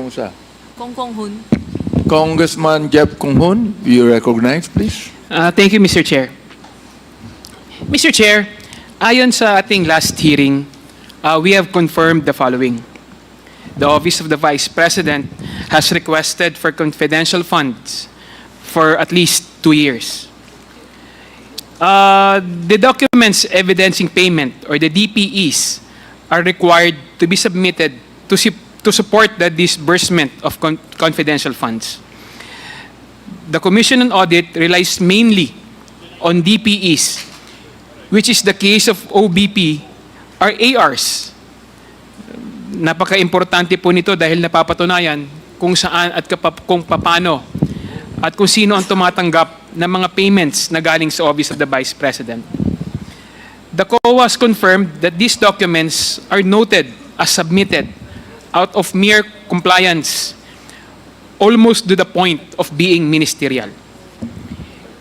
Sinong isa? Kong Kong Hun. Congressman Jeff Kong Hun, you recognize, please. Thank you, Mr. Chair. Mr. Chair, ayon sa ating last hearing, we have confirmed the following. The Office of the Vice President has requested for confidential funds for at least 2 years. The documents evidencing payment, or the DPEs, are required to be submitted to support the disbursement of confidential funds. The Commission on Audit relies mainly on DPEs, which is the case of OBP, or ARs. Napaka-importante po nito dahil napapatunayan kung saan at kung paano at kung sino ang tumatanggap ng mga payments na galing sa Office of the Vice President. The COA has confirmed that these documents are noted as submitted out of mere compliance, almost to the point of being ministerial.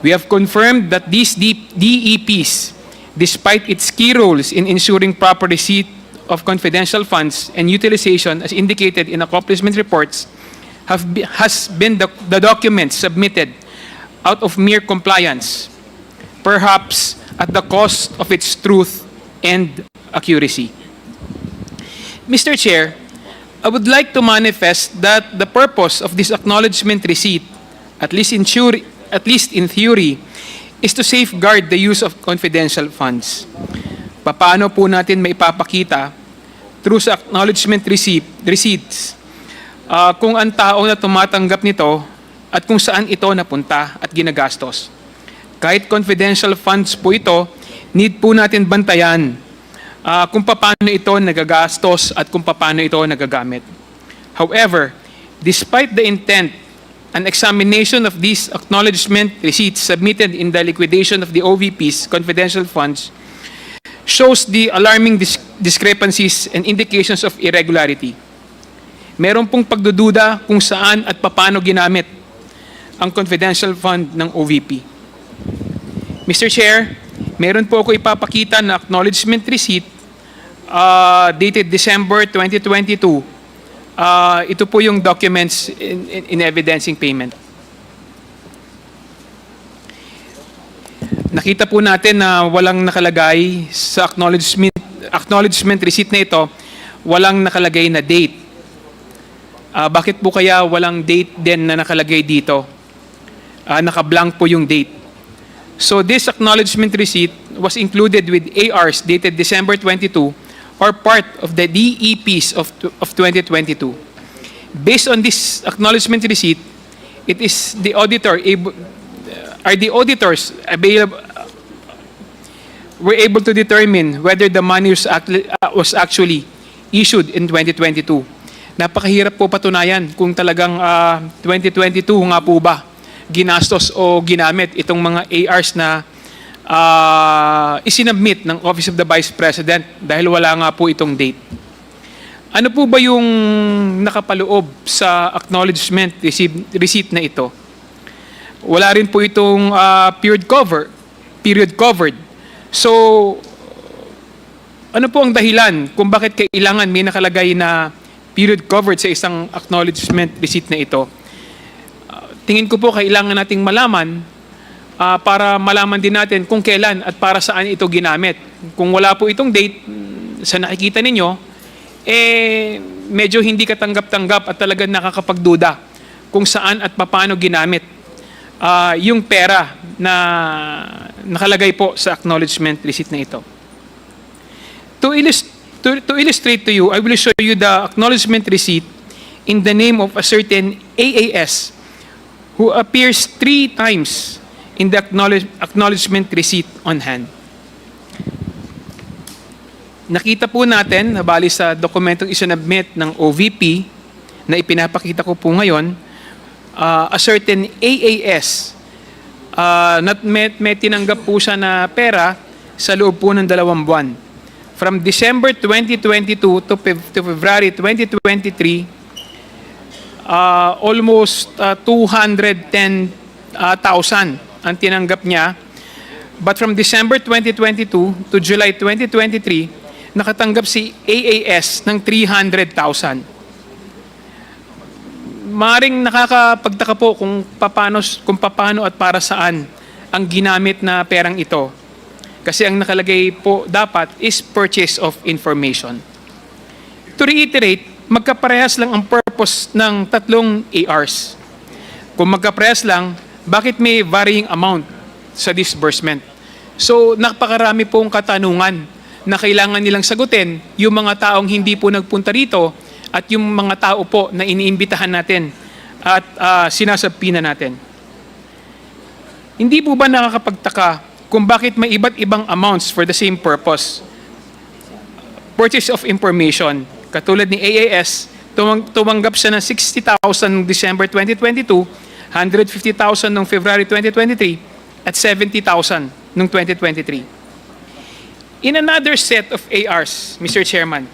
We have confirmed that these DEPs, despite its key roles in ensuring proper receipt of confidential funds and utilization as indicated in accomplishment reports, has been the documents submitted out of mere compliance, perhaps at the cost of its truth and accuracy. Mr. Chair, I would like to manifest that the purpose of this acknowledgement receipt, at least in theory, is to safeguard the use of confidential funds. Paano po natin maipapakita through sa acknowledgement receipts kung ang tao na tumatanggap nito at kung saan ito napunta at ginagastos. Kahit confidential funds po ito, need po natin bantayan kung paano ito nagagastos at kung paano ito nagagamit. However, despite the intent, an examination of these acknowledgement receipts submitted in the liquidation of the OVP's confidential funds shows the alarming discrepancies and indications of irregularity. Meron pong pagdududa kung saan at paano ginamit ang confidential fund ng OVP. Mr. Chair, meron po ako ipapakita na acknowledgement receipt dated December 2022. Ito po yung documents in evidencing payment. Nakita po natin na walang nakalagay sa acknowledgement receipt na ito, walang nakalagay na date. Bakit po kaya walang date din na nakalagay dito? Naka-blank po yung date. So this acknowledgement receipt was included with ARs dated December 22 or part of the DEPs of 2022. Based on this acknowledgement receipt, it is the auditor were able to determine whether the money was actually issued in 2022. Napakahirap po patunayan kung talagang 2022 nga po ba ginastos o ginamit itong mga ARs na isinabmit ng Office of the Vice President dahil wala nga po itong date. Ano po ba yung nakapaloob sa acknowledgement receipt na ito? Wala rin po itong period covered. So, ano po ang dahilan kung bakit kailangan may nakalagay na period covered sa isang acknowledgement receipt na ito? Tingin ko po kailangan nating malaman para malaman din natin kung kailan at para saan ito ginamit. Kung wala po itong date sa nakikita ninyo, medyo hindi katanggap-tanggap at talagang nakakapagduda kung saan at paano ginamit yung pera na nakalagay po sa acknowledgement receipt na ito. To illustrate to you, I will show you the acknowledgement receipt in the name of a certain AAS who appears 3 times in the acknowledgement receipt on hand. Nakita po natin, bali sa dokumentong isinabmit ng OVP na ipinapakita ko po ngayon, a certain AAS may tinanggap po siya na pera sa loob po ng 2 buwan. From December 2022 to February 2023, almost 210,000 ang tinanggap niya. But from December 2022 to July 2023, nakatanggap si AAS ng 300,000. Maring nakakapagtaka po kung paano at para saan ang ginamit na perang ito. Kasi ang nakalagay po dapat is purchase of information. To reiterate, magkaparehas lang ang purpose ng tatlong ARs. Kung magkaparehas lang, bakit may varying amount sa disbursement? So, napakarami pong katanungan na kailangan nilang sagutin yung mga taong hindi po nagpunta rito at yung mga tao po na iniimbitahan natin at sinasabpina natin. Hindi po ba nakakapagtaka kung bakit may iba't ibang amounts for the same purpose? Purchase of information, katulad ni AAS, tumanggap siya ng 60,000 noong December 2022, 150,000 noong February 2023, at 70,000 noong 2023. In another set of ARs, Mr. Chairman,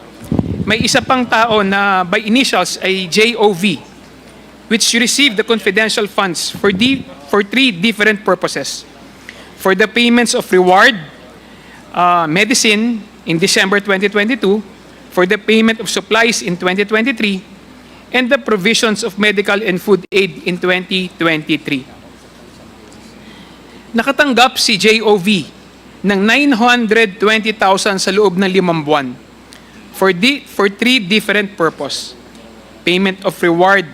may isa pang tao na by initials ay JOV, which received the confidential funds for three different purposes. For the payments of reward, medicine in December 2022, for the payment of supplies in 2023, and the provisions of medical and food aid in 2023. Nakatanggap si JOV ng 920,000 sa loob ng 5 buwan for three different purpose: payment of reward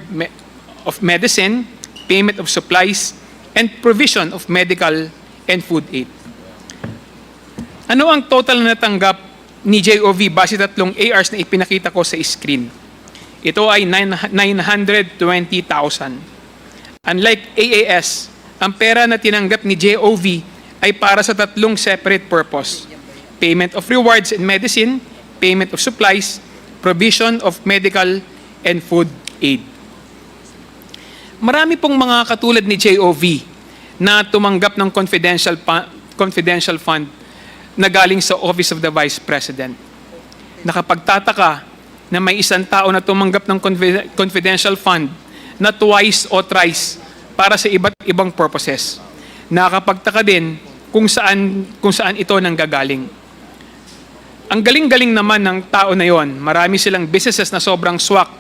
of medicine, payment of supplies, and provision of medical and food aid. Ano ang total na natanggap ni JOV base tatlong ARs na ipinakita ko sa screen? Ito ay 920,000. Unlike AAS, ang pera na tinanggap ni JOV ay para sa tatlong separate purpose: payment of rewards and medicine, payment of supplies, provision of medical and food aid. Marami pong mga katulad ni JOV na tumanggap ng confidential fund na galing sa Office of the Vice President. Nakapagtataka na may isang tao na tumanggap ng confidential fund na twice o thrice para sa iba't ibang purposes. Nakapagtaka din kung saan ito nanggagaling. Ang galing-galing naman ng tao na yon. Marami silang businesses na sobrang swak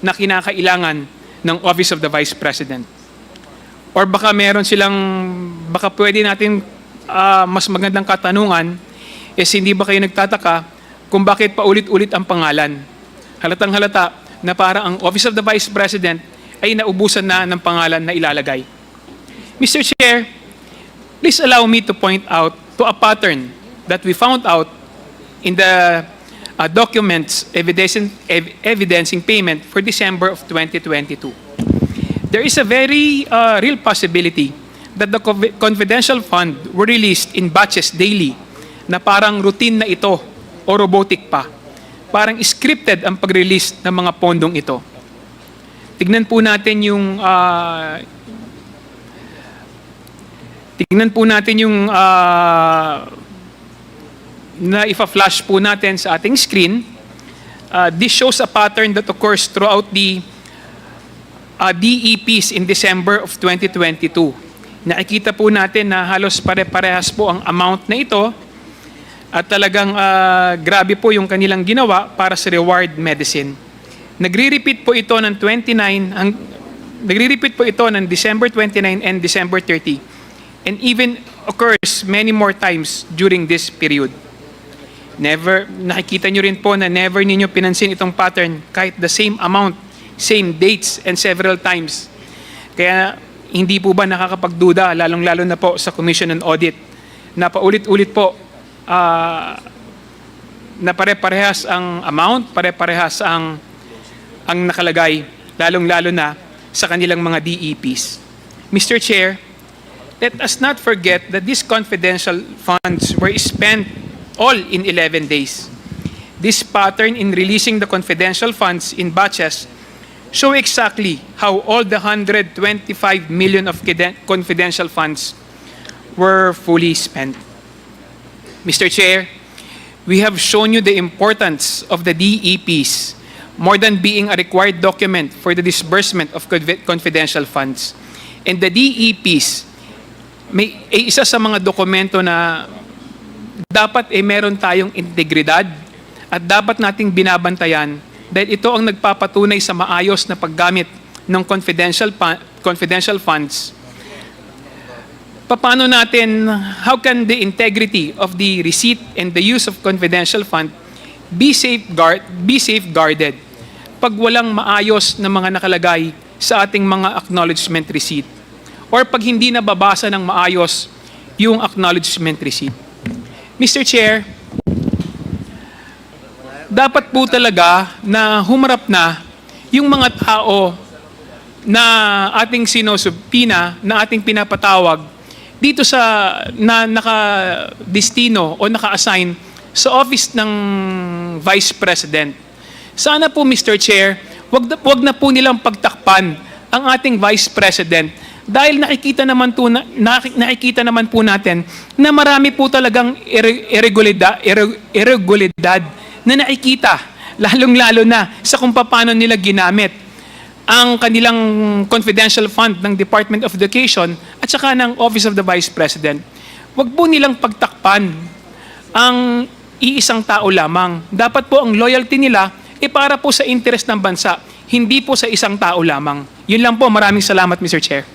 na kinakailangan ng Office of the Vice President. Or baka baka pwede natin mas magandang katanungan is hindi ba kayo nagtataka kung bakit paulit-ulit ang pangalan? Halatang halata na para ang Office of the Vice President ay naubusan na ng pangalan na ilalagay. Mr. Chair, please allow me to point out to a pattern that we found out in the documents evidencing payment for December of 2022. There is a very real possibility that the confidential fund were released in batches daily na parang routine na ito o robotic pa. Parang scripted ang pag-release ng mga pondong ito. Tignan po natin yung na ifa-flash po natin sa ating screen. This shows a pattern that occurs throughout the DEPs in December of 2022. Nakikita po natin na halos pare-parehas po ang amount na ito at talagang grabe po yung kanilang ginawa para sa reward medicine. Nagre-repeat po ito ng December 29 and December 30 and even occurs many more times during this period. Nakikita nyo rin po na never ninyo pinansin itong pattern kahit the same amount, same dates, and several times. Kaya hindi po ba nakakapagduda, lalong-lalo na po sa Commission on Audit, na paulit-ulit po na pare-parehas ang amount, pare-parehas ang nakalagay, lalong-lalo na sa kanilang mga DEPs. Mr. Chair, let us not forget that these confidential funds were spent all in 11 days. This pattern in releasing the confidential funds in batches show exactly how all the 125 million of confidential funds were fully spent. Mr. Chair, we have shown you the importance of the DEPs more than being a required document for the disbursement of confidential funds. And the DEPs, isa sa mga dokumento na dapat meron tayong integridad at dapat nating binabantayan dahil ito ang nagpapatunay sa maayos na paggamit ng confidential funds, paano natin, how can the integrity of the receipt and the use of confidential fund be safeguarded pag walang maayos na mga nakalagay sa ating mga acknowledgement receipt or pag hindi nababasa ng maayos yung acknowledgement receipt. Mr. Chair, dapat po talaga na humarap na yung mga tao na ating sinusubpina, na ating pinapatawag dito sa na naka-destino o naka-assign sa office ng Vice President. Sana po, Mr. Chair, wag na po nilang pagtakpan ang ating Vice President dahil nakikita naman po natin na marami po talagang irregularidad na nakikita, lalong-lalo na sa kung paano nila ginamit ang kanilang confidential fund ng Department of Education at saka ng Office of the Vice President. Wag po nilang pagtakpan ang iisang tao lamang. Dapat po ang loyalty nila para po sa interest ng bansa, hindi po sa isang tao lamang. Yun lang po. Maraming salamat, Mr. Chair.